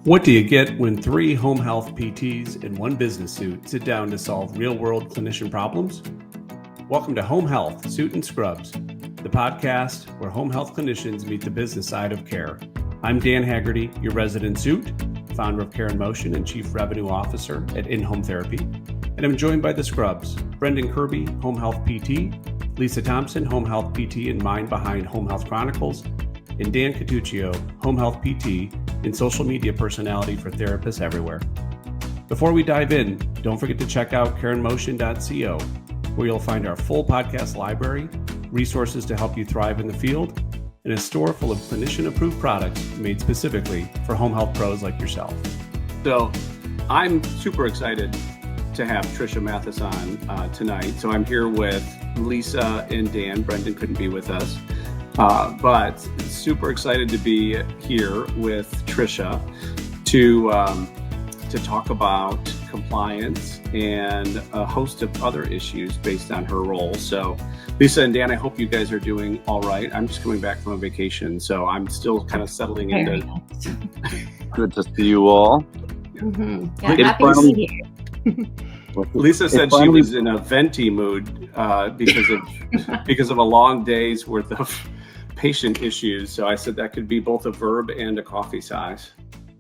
What do you get when 3 home health PTs in one business suit sit down to solve real-world clinician problems? Welcome to Home Health, Suit and Scrubs, the podcast where home health clinicians meet the business side of care. I'm Dan Haggerty, your resident suit, founder of Care in Motion and Chief Revenue Officer at In-Home Therapy. And I'm joined by the Scrubs, Brendan Kirby, Home Health PT, Lisa Thompson, Home Health PT and mind behind Home Health Chronicles, and Dan Catuccio, Home Health PT and social media personality for therapists everywhere. Before we dive in, don't forget to check out careinmotion.co, where you'll find our full podcast library, resources to help you thrive in the field, and a store full of clinician-approved products made specifically for home health pros like yourself. So I'm super excited to have Tricia Mathis on tonight. So I'm here with Lisa and Dan. Brendan couldn't be with us. But super excited to be here with Tricia to talk about compliance and a host of other issues based on her role. So Lisa and Dan, I hope you guys are doing all right. I'm just coming back from a vacation, so I'm still kind of settling into. Good to see you all. Mm-hmm. Yeah, happy to be here. Lisa said she was in a venti mood because of a long day's worth of patient issues. So I said that could be both a verb and a coffee size.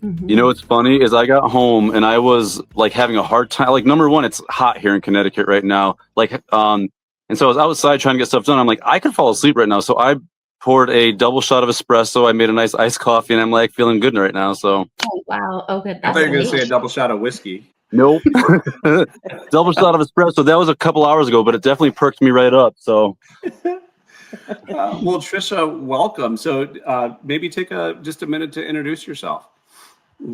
Mm-hmm. You know what's funny is I got home and I was like having a hard time. Like, number one, it's hot here in Connecticut right now. And so I was outside trying to get stuff done. I'm like, I could fall asleep right now. So I poured a double shot of espresso. I made a nice iced coffee and I'm like feeling good right now. So. Oh, wow. Oh, good. I thought you were going to say a double shot of whiskey. Nope. Double shot of espresso. That was a couple hours ago, but it definitely perked me right up. So. Well, Tricia, welcome. So maybe take just a minute to introduce yourself.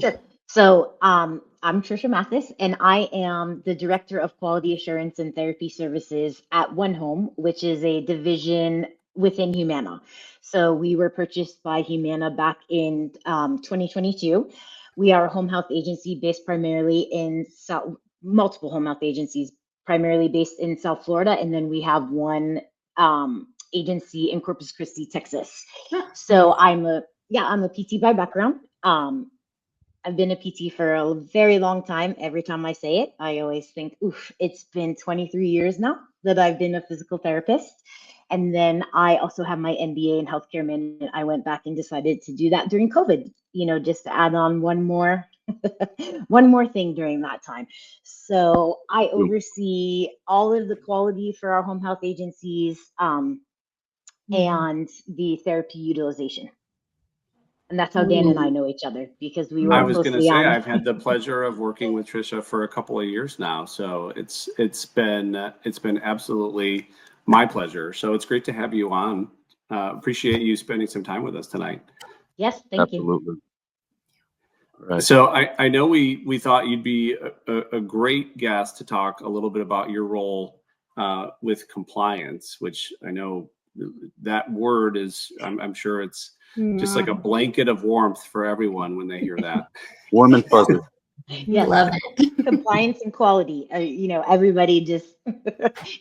Sure. So I'm Tricia Mathis, and I am the Director of Quality Assurance and Therapy Services at OneHome, which is a division within Humana. So we were purchased by Humana back in 2022. We are a home health agency based primarily in multiple home health agencies, primarily based in South Florida, and then we have one agency in Corpus Christi, Texas. So I'm a PT by background. I've been a PT for a very long time. Every time I say it, I always think, oof, it's been 23 years now that I've been a physical therapist. And then I also have my MBA in healthcare management. I went back and decided to do that during COVID, just to add on one more thing during that time. So I oversee all of the quality for our home health agencies and the therapy utilization. And that's how Dan and I know each other, because we were. I was going to say I've had the pleasure of working with Tricia for a couple of years now, so it's been absolutely my pleasure. So it's great to have you on. Appreciate you spending some time with us tonight. Yes, thank you. Absolutely. Right. So I know we thought you'd be a great guest to talk a little bit about your role with compliance, which I know that word is. I'm sure it's just like a blanket of warmth for everyone when they hear that. Warm and fuzzy. Yeah, love it. Compliance and quality. Everybody just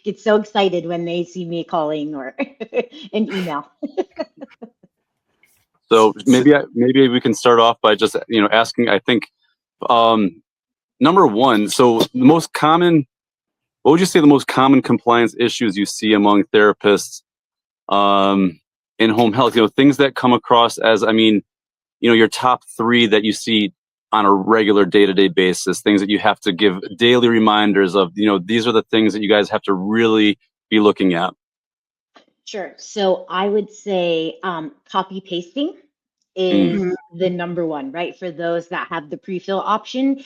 gets so excited when they see me calling or an email. So maybe we can start off by just asking. I think number one. So the most common. What would you say the most common compliance issues you see among therapists in home health? Things that come across as, your top 3 that you see on a regular day-to-day basis, things that you have to give daily reminders of, these are the things that you guys have to really be looking at. Sure. So I would say copy pasting is the number one, right? For those that have the pre-fill option,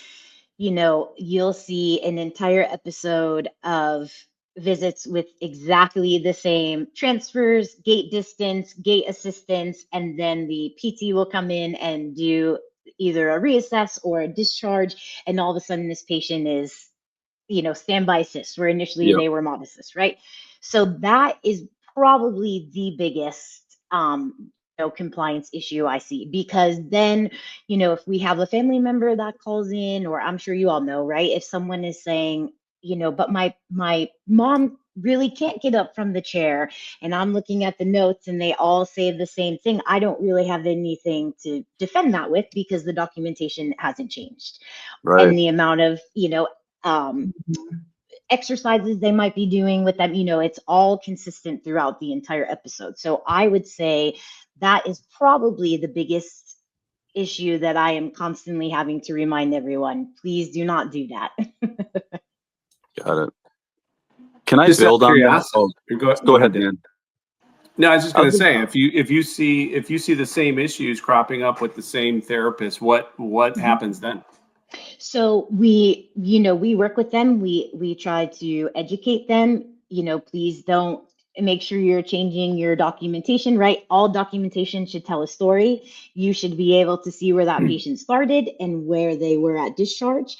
you'll see an entire episode of visits with exactly the same transfers, gate distance, gate assistance, and then the PT will come in and do either a reassess or a discharge, and all of a sudden this patient is, standby assist, where initially they were mod assist, right? So that is probably the biggest compliance issue I see, because then, if we have a family member that calls in, or I'm sure you all know, right? If someone is saying, but my mom really can't get up from the chair, and I'm looking at the notes and they all say the same thing. I don't really have anything to defend that with because the documentation hasn't changed. Right. And the amount of, exercises they might be doing with them, it's all consistent throughout the entire episode. So I would say that is probably the biggest issue that I am constantly having to remind everyone. Please do not do that. Got it. Can I Just out of build on that? curiosity. Oh, go ahead, Dan. No, I was just going to was say, if you see the same issues cropping up with the same therapist, what happens then? So we work with them. We try to educate them. Please don't, make sure you're changing your documentation, right? All documentation should tell a story. You should be able to see where that patient started and where they were at discharge.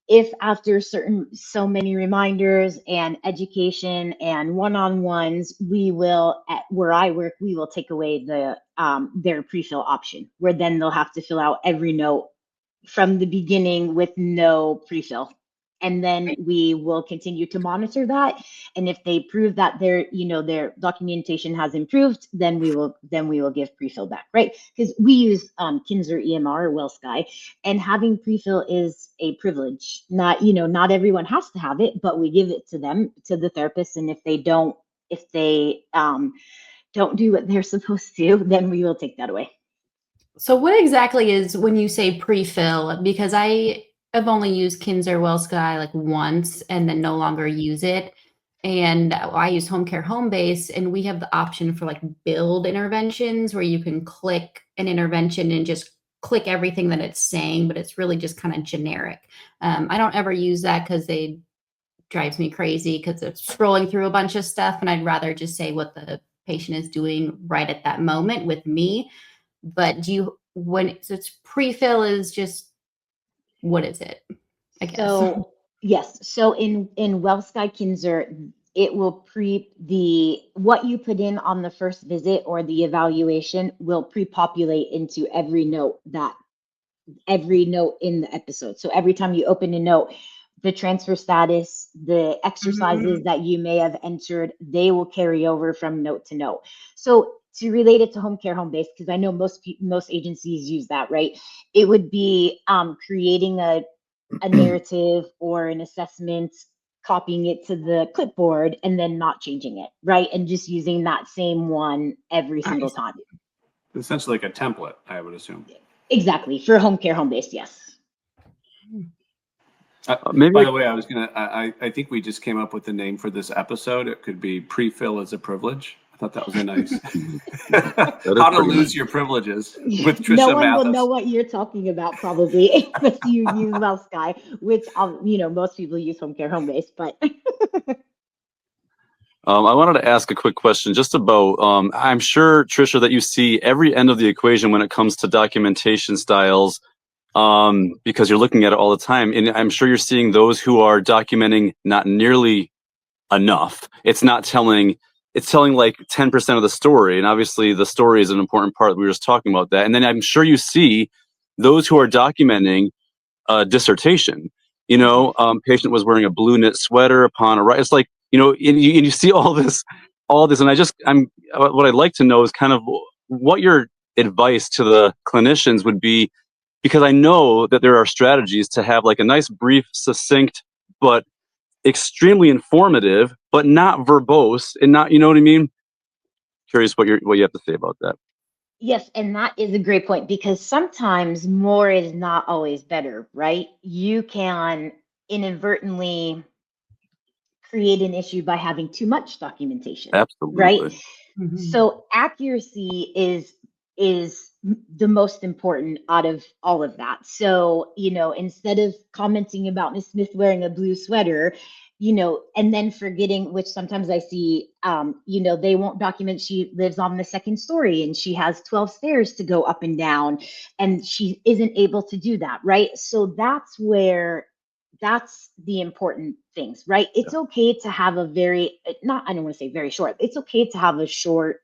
If after so many reminders and education and one-on-ones, where I work, we will take away their pre-fill option, where then they'll have to fill out every note from the beginning with no pre-fill. And then we will continue to monitor that. And if they prove that their documentation has improved, then we will give pre-fill back, right? Because we use Kinzer EMR or WellSky, and having pre-fill is a privilege. Not everyone has to have it, but we give it to them, to the therapist. And if they don't do what they're supposed to, then we will take that away. So what exactly is when you say pre-fill? Because I have only used Kinzer WellSky like once and then no longer use it. And I use Home Care Home Base, and we have the option for like build interventions where you can click an intervention and just click everything that it's saying, but it's really just kind of generic. I don't ever use that because they drives me crazy because it's scrolling through a bunch of stuff, and I'd rather just say what the patient is doing right at that moment with me. But it's pre-fill is just, what is it? I guess. So yes. So in WellSky Kinzer, it will what you put in on the first visit or the evaluation will pre-populate into every note in the episode. So every time you open a note, the transfer status, the exercises that you may have entered, they will carry over from note to note. So to relate it to Home Care Home Base, because I know most agencies use that, right? It would be creating a narrative or an assessment, copying it to the clipboard, and then not changing it, right? And just using that same one every single time. Essentially like a template, I would assume. Exactly. For Home Care Home Base, yes. Maybe. By the way, I think we just came up with the name for this episode. It could be pre-fill as a privilege. I thought that was a nice. How to lose your privileges with Tricia No one Mathis. will know what you're talking about, probably, unless you use WellSky, which most people use Home Care Home Base, but. I wanted to ask a quick question just about, I'm sure, Tricia, that you see every end of the equation when it comes to documentation styles, because you're looking at it all the time. And I'm sure you're seeing those who are documenting not nearly enough. It's telling like 10% of the story. And obviously the story is an important part. We were just talking about that. And then I'm sure you see those who are documenting a dissertation. Patient was wearing a blue knit sweater upon arrival. It's like, and you see all this, and what I'd like to know is kind of what your advice to the clinicians would be, because I know that there are strategies to have like a nice, brief, succinct, but extremely informative, but not verbose and not, you know what I mean? Curious what you have to say about that. Yes, and that is a great point, because sometimes more is not always better, right? You can inadvertently create an issue by having too much documentation. Absolutely. Right? Mhm. So accuracy is the most important out of all of that. So, instead of commenting about Miss Smith wearing a blue sweater, and then forgetting, which sometimes I see, they won't document she lives on the second story and she has 12 stairs to go up and down, and she isn't able to do that, right? So that's the important things, right? It's okay to have I don't want to say very short. It's okay to have a short,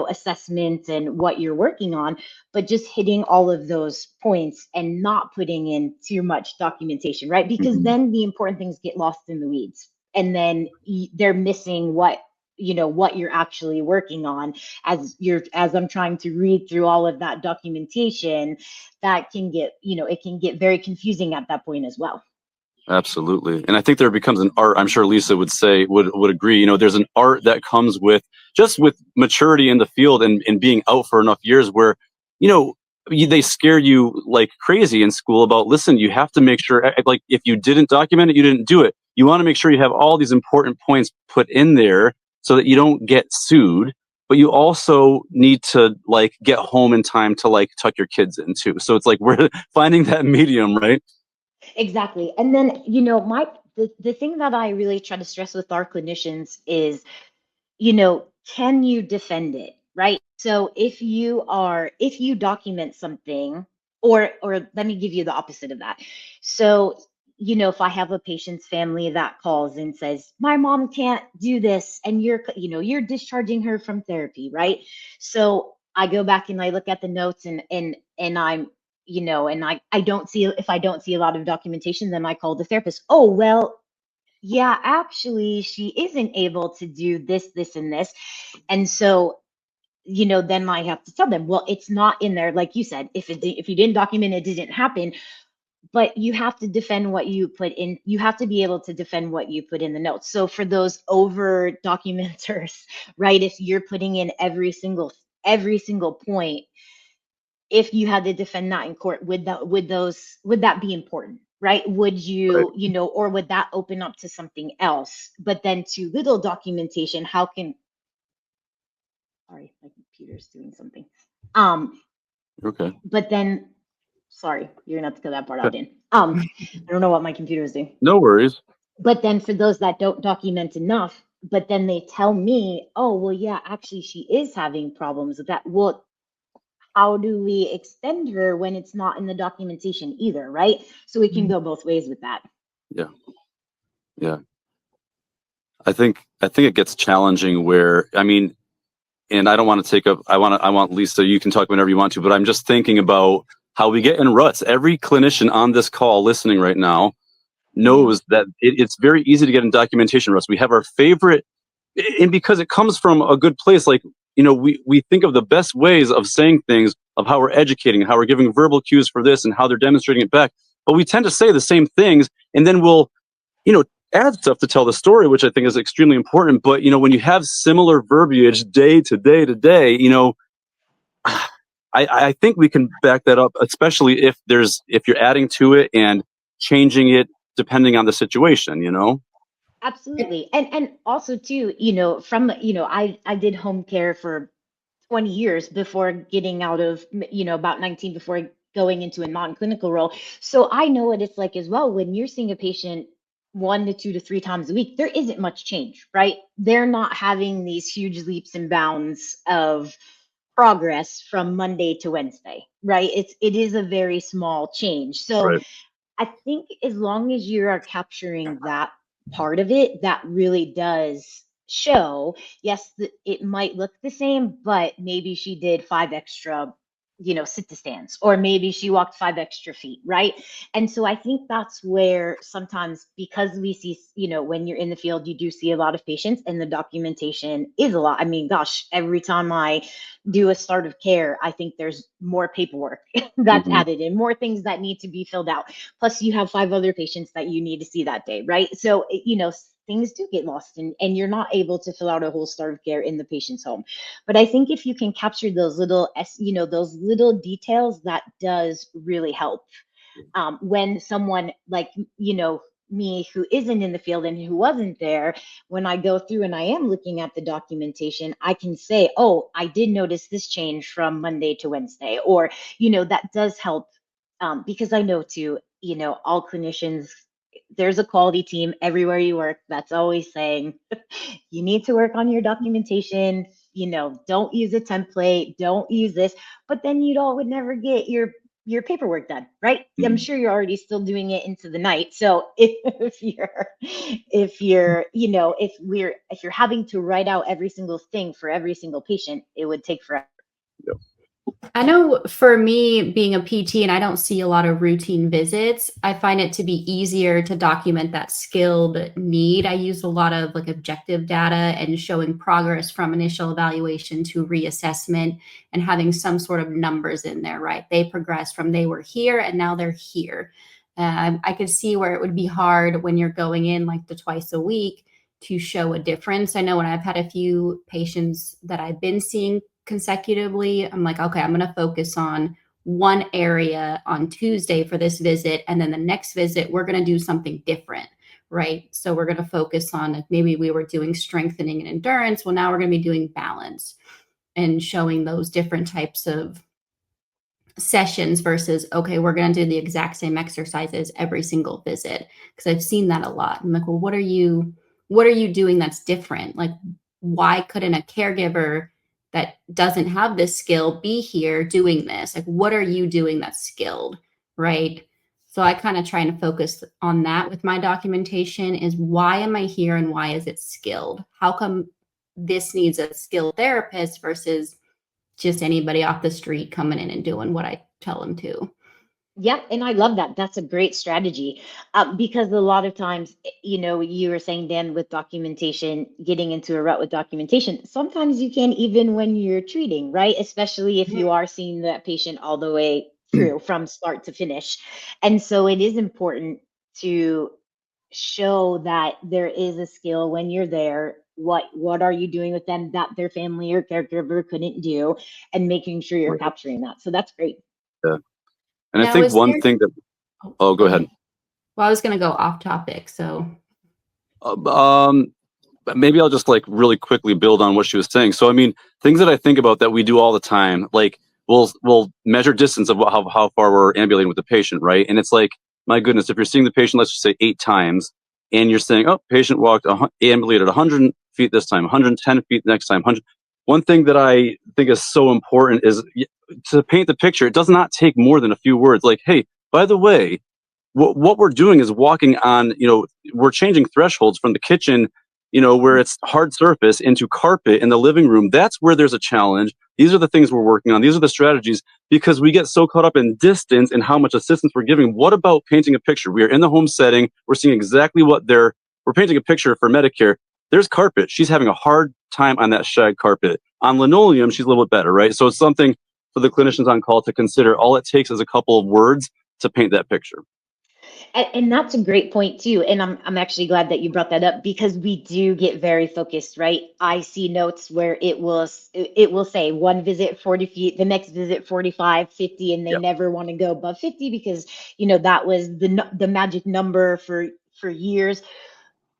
assessments and what you're working on, but just hitting all of those points and not putting in too much documentation, right? Because Mhm. then the important things get lost in the weeds, and then they're missing what you're actually working on. As I'm trying to read through all of that documentation, that can get, it can get very confusing at that point as well. Absolutely. And I think there becomes an art. I'm sure Lisa would agree. There's an art that comes with maturity in the field and being out for enough years where, they scare you like crazy in school about, listen, you have to make sure, like, if you didn't document it, you didn't do it. You want to make sure you have all these important points put in there so that you don't get sued, but you also need to like get home in time to like tuck your kids in too. So it's like we're finding that medium, right? Exactly. And then, the thing that I really try to stress with our clinicians is, can you defend it, right? So if you document something, or let me give you the opposite of that. So, if I have a patient's family that calls and says, my mom can't do this, and you're discharging her from therapy, right? So I go back and I look at the notes, and I'm, and I don't see, if I don't see a lot of documentation, then I call the therapist. Oh, well, yeah, actually, she isn't able to do this, this, and this. And so, then I have to tell them, well, it's not in there. Like you said, if you didn't document, it didn't happen. But you have to defend what you put in. You have to be able to defend what you put in the notes. So for those over documenters, right, if you're putting in every single point, if you had to defend that in court, would that be important, right? Would Right. or would that open up to something else? But then too little documentation, sorry, my computer's doing something. Okay. But then, sorry, you're gonna have to cut that part Okay. out in. I don't know what my computer is doing. No worries. But then for those that don't document enough, but then they tell me, oh, well, yeah, actually she is having problems with that. Well, how do we extend her when it's not in the documentation either, right? So it can go both ways with that. Yeah. Yeah. I think it gets challenging where, I mean, and I don't want to take up, I want Lisa, you can talk whenever you want to, but I'm just thinking about how we get in ruts. Every clinician on this call listening right now knows that it's very easy to get in documentation ruts. We have our favorite, and because it comes from a good place, like, we think of the best ways of saying things, of how we're educating, how we're giving verbal cues for this and how they're demonstrating it back. But we tend to say the same things, and then we'll, you know, add stuff to tell the story, which I think is extremely important. But, when you have similar verbiage day to day to day, I think we can back that up, especially if you're adding to it and changing it depending on the situation. Absolutely. And also too, I did home care for 20 years before getting out of, about 19, before going into a non-clinical role. So I know what it's like as well. When you're seeing a patient 1 to 2 to 3 times a week, there isn't much change, right? They're not having these huge leaps and bounds of progress from Monday to Wednesday, right? It is a very small change. So Right. I think as long as you are capturing that part of it, that really does show, yes, it might look the same, but maybe she did 5 extra, sit to stands, or maybe she walked 5 extra feet, right? And so I think that's where sometimes, because we see, when you're in the field, you do see a lot of patients, and the documentation is a lot. I mean, gosh, every time I do a start of care, I think there's more paperwork that's Mhm. added and more things that need to be filled out. Plus you have 5 other patients that you need to see that day, right? So things do get lost, and you're not able to fill out a whole start of care in the patient's home. But I think if you can capture those those little details, that does really help. When someone like, me, who isn't in the field and who wasn't there, when I go through and I am looking at the documentation, I can say, oh, I did notice this change from Monday to Wednesday, or, that does help. Because I know too, all clinicians, there's a quality team everywhere you work that's always saying, you need to work on your documentation, don't use a template, don't use this. But then you'd all would never get your your paperwork done, right? I'm Mhm. sure you're already still doing it into the night. So if you're having to write out every single thing for every single patient, it would take forever. Yep. I know for me being a PT and I don't see a lot of routine visits, I find it to be easier to document that skilled need. I use a lot of like objective data and showing progress from initial evaluation to reassessment and having some sort of numbers in there, right? They progressed from they were here and now they're here. I could see where it would be hard when you're going in like the twice a week to show a difference. I know when I've had a few patients that I've been seeing consecutively, I'm like, okay, I'm going to focus on one area on Tuesday for this visit. And then the next visit, we're going to do something different, right? So we're going to focus on if maybe we were doing strengthening and endurance. Well, now we're going to be doing balance and showing those different types of sessions versus, okay, we're going to do the exact same exercises every single visit. Because I've seen that a lot. I'm like, well, what are you doing that's different? Like, why couldn't a caregiver that doesn't have this skill be here doing this? Like, what are you doing that's skilled, right? So I kind of try and focus on that with my documentation is why am I here and why is it skilled? How come this needs a skilled therapist versus just anybody off the street coming in and doing what I tell them to? Yeah, and I love that. That's a great strategy because a lot of times, you were saying, Dan, with documentation, getting into a rut with documentation, sometimes you can even when you're treating, right? Especially if you are seeing that patient all the way through from start to finish. And so it is important to show that there is a skill when you're there. What are you doing with them that their family or caregiver couldn't do, and making sure you're Right. capturing that. So that's great. Yeah. And I Now, think is one there? thing that, oh, go ahead. Well, I was going to go off topic, so. Um, Maybe I'll just like really quickly build on what she was saying. So, I mean, things that I think about that we do all the time, like we'll measure distance of how far we're ambulating with the patient, right? And it's like, my goodness, if you're seeing the patient, let's just say 8 times, and you're saying, oh, patient walked, ambulated 100 feet this time, 110 feet next time, 100. One thing that I think is so important is to paint the picture. It does not take more than a few words. Like, hey, by the way, what we're doing is walking on, we're changing thresholds from the kitchen, where it's hard surface into carpet in the living room. That's where there's a challenge. These are the things we're working on. These are the strategies, because we get so caught up in distance and how much assistance we're giving. What about painting a picture? We are in the home setting. We're seeing exactly we're painting a picture for Medicare. There's carpet. She's having a hard time on that shag carpet. On linoleum, she's a little bit better, right? So it's something for the clinicians on call to consider. All it takes is a couple of words to paint that picture. And that's a great point too. And I'm actually glad that you brought that up because we do get very focused, right? I see notes where it will say one visit 40 feet, the next visit 45, 50, and they Yep. never want to go above 50 because that was the magic number for years.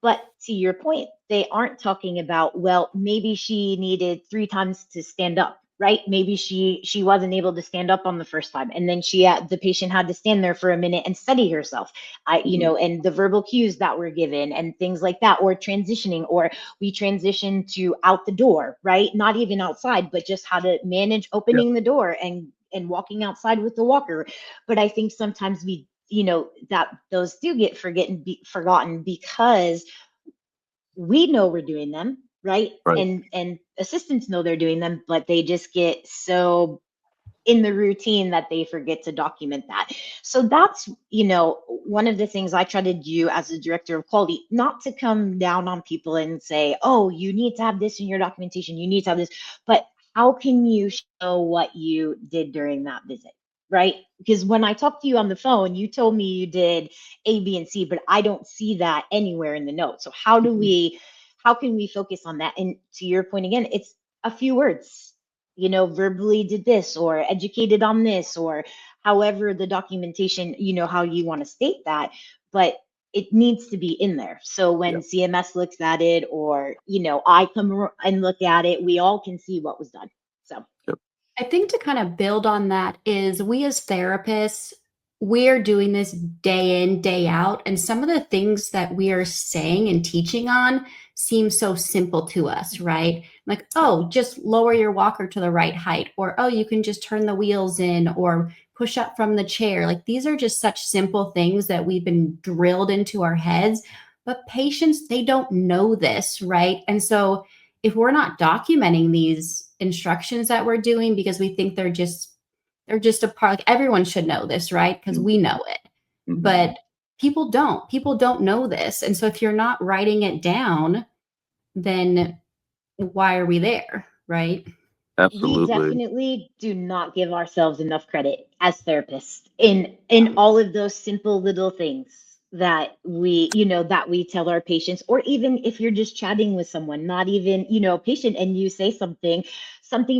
But to your point, they aren't talking about, well, maybe she needed 3 times to stand up, right? Maybe she wasn't able to stand up on the first time, and then the patient had to stand there for a minute and steady herself. And the verbal cues that were given and things like that, or transitioning, or we transition to out the door, right? Not even outside, but just how to manage opening the door and walking outside with the walker. But I think sometimes that those do get forgotten because we know we're doing them, right? Right. And assistants know they're doing them, but they just get so in the routine that they forget to document that. So that's, one of the things I try to do as a director of quality, not to come down on people and say, oh, you need to have this in your documentation, you need to have this, but how can you show what you did during that visit? Right? Because when I talked to you on the phone, you told me you did A, B, and C, but I don't see that anywhere in the notes. So how can we focus on that? And to your point again, it's a few words, verbally did this or educated on this, or however the documentation, how you want to state that, but it needs to be in there. So when CMS looks at it, or, I come and look at it, we all can see what was done. So. I think to kind of build on that is we as therapists, we're doing this day in, day out. And some of the things that we are saying and teaching on seems so simple to us, right? Like, oh, just lower your walker to the right height, or oh, you can just turn the wheels in, or push up from the chair. Like, these are just such simple things that we've been drilled into our heads. But patients, they don't know this, right? And so if we're not documenting these instructions that we're doing because we think they're just a part, like everyone should know this, right? Because we know it. But people don't know this. And so if you're not writing it down, then why are we there, right? We Absolutely. definitely do not give ourselves enough credit as therapists in all of those simple little things that we tell our patients, or even if you're just chatting with someone, not even, a patient, and you say something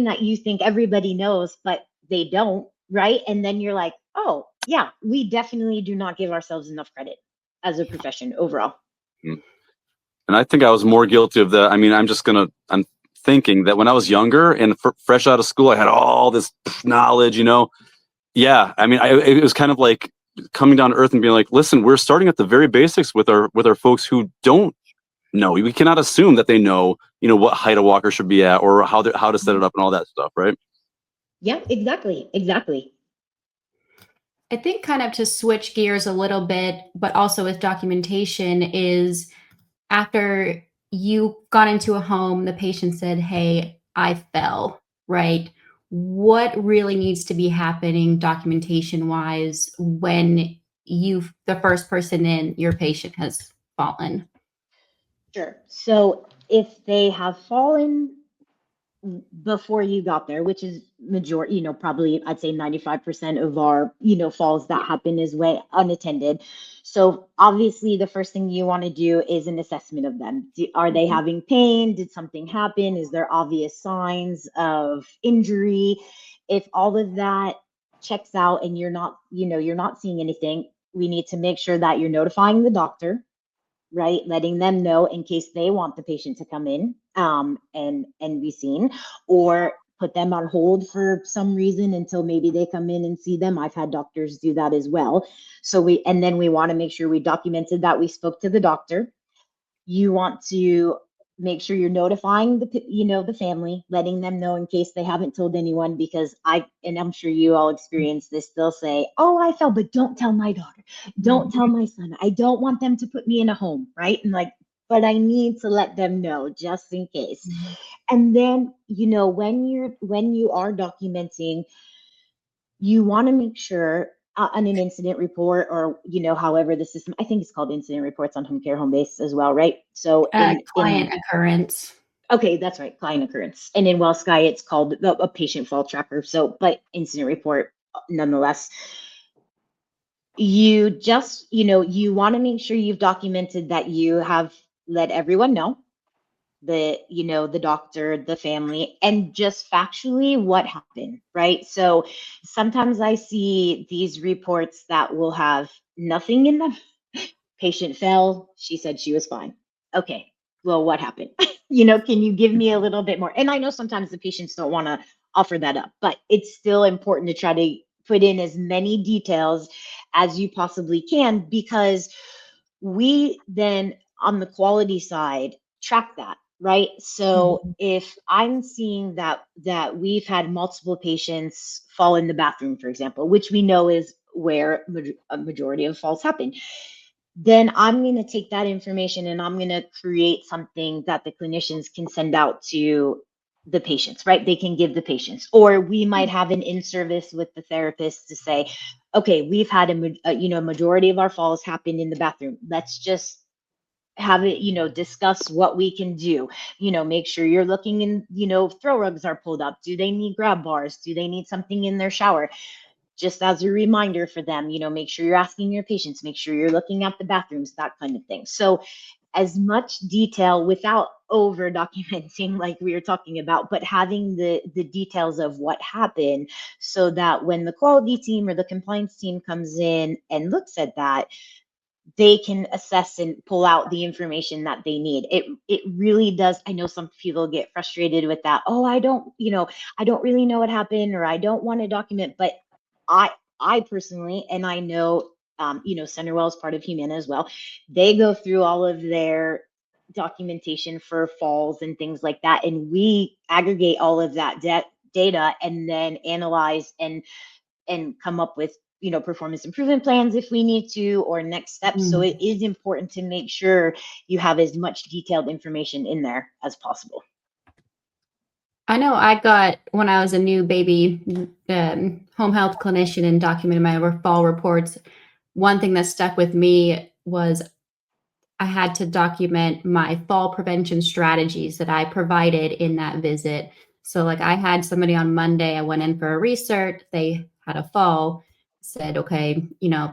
that you think everybody knows, but they don't, right? And then you're like, oh, yeah, we definitely do not give ourselves enough credit as a profession overall. And I think I was more guilty of that. I mean, I'm thinking that when I was younger and fresh out of school, I had all this knowledge, Yeah. I mean, it was kind of like coming down to earth and being like, listen, we're starting at the very basics with our folks who don't know. We cannot assume that they know, what height a walker should be at or how to set it up and all that stuff. Right. Yeah, exactly. I think kind of to switch gears a little bit, but also with documentation, is after you got into a home, the patient said, hey, I fell, right? What really needs to be happening documentation wise when the first person in, your patient, has fallen? Sure. So if they have fallen before you got there, which is majority, probably I'd say 95% of our, falls that happen is way unattended. So obviously the first thing you want to do is an assessment of them. Are they having pain? Did something happen? Is there obvious signs of injury? If all of that checks out and you're not seeing anything, we need to make sure that you're notifying the doctor, right? Letting them know in case they want the patient to come in and be seen, or put them on hold for some reason until maybe they come in and see them. I've had doctors do that as well. And then we want to make sure we documented that we spoke to the doctor. You want to make sure you're notifying the family, letting them know in case they haven't told anyone, because I'm sure you all experience this. They'll say, oh, I fell, but don't tell my daughter, don't tell my son, I don't want them to put me in a home, right? And like, but I need to let them know just in case. And then, when you are documenting, you want to make sure on an incident report, or however the system, I think it's called incident reports on home care, home base as well, right? So Client occurrence. okay, that's right, client occurrence. And in WellSky, it's called a patient fall tracker. So, but incident report nonetheless. You just, you want to make sure you've documented that you have let everyone know, the doctor, the family, and just factually what happened, right? So sometimes I see these reports that will have nothing in them. Patient fell, she said she was fine. Okay, well, what happened? Can you give me a little bit more? And I know sometimes the patients don't want to offer that up, but it's still important to try to put in as many details as you possibly can, because we then on the quality side track that, right? So if I'm seeing that we've had multiple patients fall in the bathroom, for example, which we know is where a majority of falls happen, then I'm going to take that information and I'm going to create something that the clinicians can send out to the patients, right? They can give the patients, or we might have an in-service with the therapist to say, okay, we've had a majority of our falls happen in the bathroom. Let's just have it, discuss what we can do, make sure you're looking in, throw rugs are pulled up. Do they need grab bars? Do they need something in their shower? Just as a reminder for them, make sure you're asking your patients, make sure you're looking at the bathrooms, that kind of thing. So as much detail without over documenting like we were talking about, but having the details of what happened, so that when the quality team or the compliance team comes in and looks at that, they can assess and pull out the information that they need. It really does. I know some people get frustrated with that. Oh, I don't really know what happened, or I don't want to document. But I personally, and I know, CenterWell is part of Humana as well. They go through all of their documentation for falls and things like that. And we aggregate all of that data and then analyze and come up with, performance improvement plans if we need to, or next steps. So it is important to make sure you have as much detailed information in there as possible. I know I got, when I was a new baby home health clinician and documented my fall reports, one thing that stuck with me was I had to document my fall prevention strategies that I provided in that visit. So like I had somebody on Monday, I went in for a recert, they had a fall, said, okay,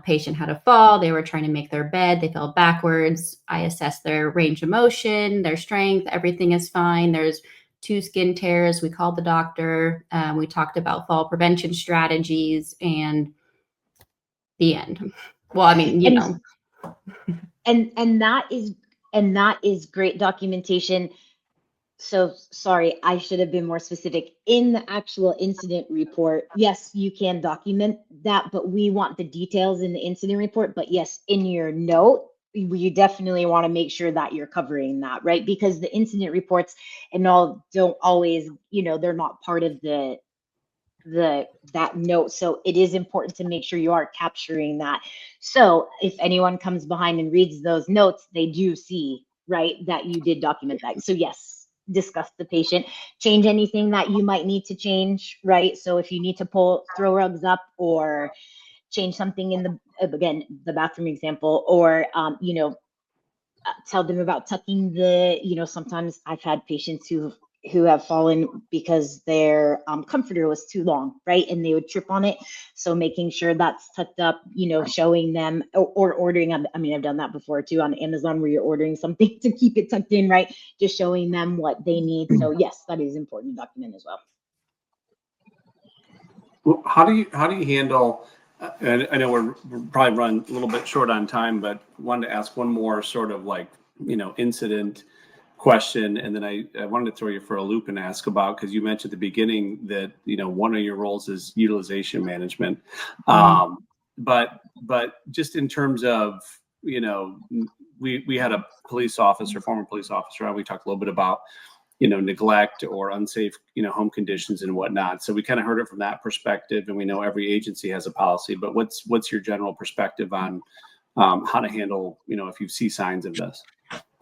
patient had a fall, they were trying to make their bed, they fell backwards. I assessed their range of motion, their strength, everything is fine. There's 2 skin tears. We called the doctor. We talked about fall prevention strategies and the end. Well, I mean, And that is great documentation. So sorry, I should have been more specific. In the actual incident report, yes, you can document that, but we want the details in the incident report. But yes, in your note, you definitely want to make sure that you're covering that, right? Because the incident reports and all don't always, they're not part of that note. So it is important to make sure you are capturing that. So if anyone comes behind and reads those notes, they do see, right, that you did document that. So yes, discuss the patient, change anything that you might need to change, right? So if you need to throw rugs up or change something in the bathroom example, or tell them about tucking sometimes I've had patients who have fallen because their comforter was too long, right? And they would trip on it. So making sure that's tucked up, showing them or ordering. I mean, I've done that before too on Amazon where you're ordering something to keep it tucked in, right? Just showing them what they need. So yes, that is important to document as well. Well, how do you handle? And I know we're probably run a little bit short on time, but wanted to ask one more sort of like incident question, and then I wanted to throw you for a loop and ask about, because you mentioned at the beginning that one of your roles is utilization management, but just in terms of we had a former police officer, and we talked a little bit about neglect or unsafe home conditions and whatnot. So we kind of heard it from that perspective, and we know every agency has a policy, but what's your general perspective on how to handle if you see signs of this?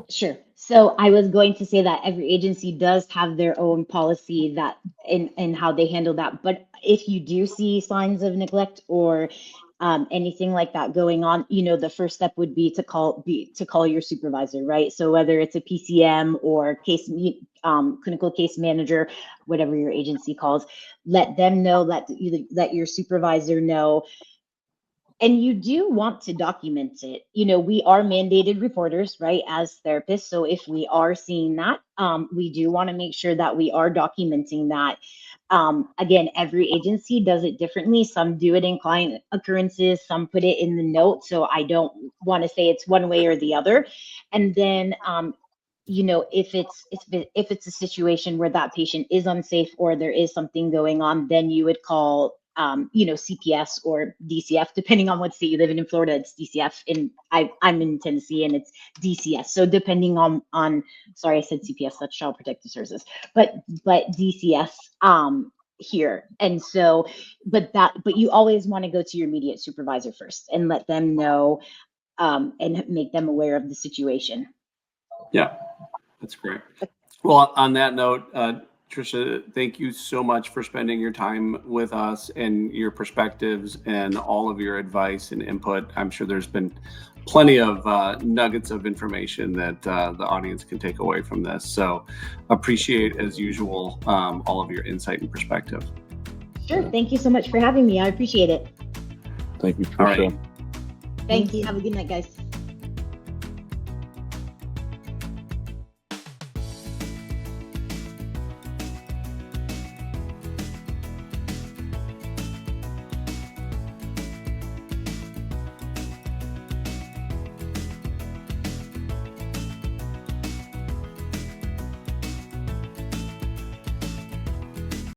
Sure. So I was going to say that every agency does have their own policy that in how they handle that. But if you do see signs of neglect or anything like that going on, the first step would be to call your supervisor, right? So whether it's a PCM or clinical case manager, whatever your agency calls, let them know, let your supervisor know. And you do want to document it. We are mandated reporters, right, as therapists. So if we are seeing that, we do want to make sure that we are documenting that. Again, every agency does it differently. Some do it in client occurrences, some put it in the note. So I don't want to say it's one way or the other. And then, if it's a situation where that patient is unsafe or there is something going on, then you would call CPS or DCF, depending on what state you live in. In Florida, it's DCF, and I'm in Tennessee, and it's DCS. So depending on sorry, I said CPS, that's Child Protective Services, but DCS here. And so, but you always want to go to your immediate supervisor first and let them know and make them aware of the situation. Yeah, that's great. Well, on that note, Tricia, thank you so much for spending your time with us and your perspectives and all of your advice and input. I'm sure there's been plenty of nuggets of information that the audience can take away from this. So appreciate, as usual, all of your insight and perspective. Sure. Thank you so much for having me. I appreciate it. Thank you, Tricia. All right. Thank you. Have a good night, guys.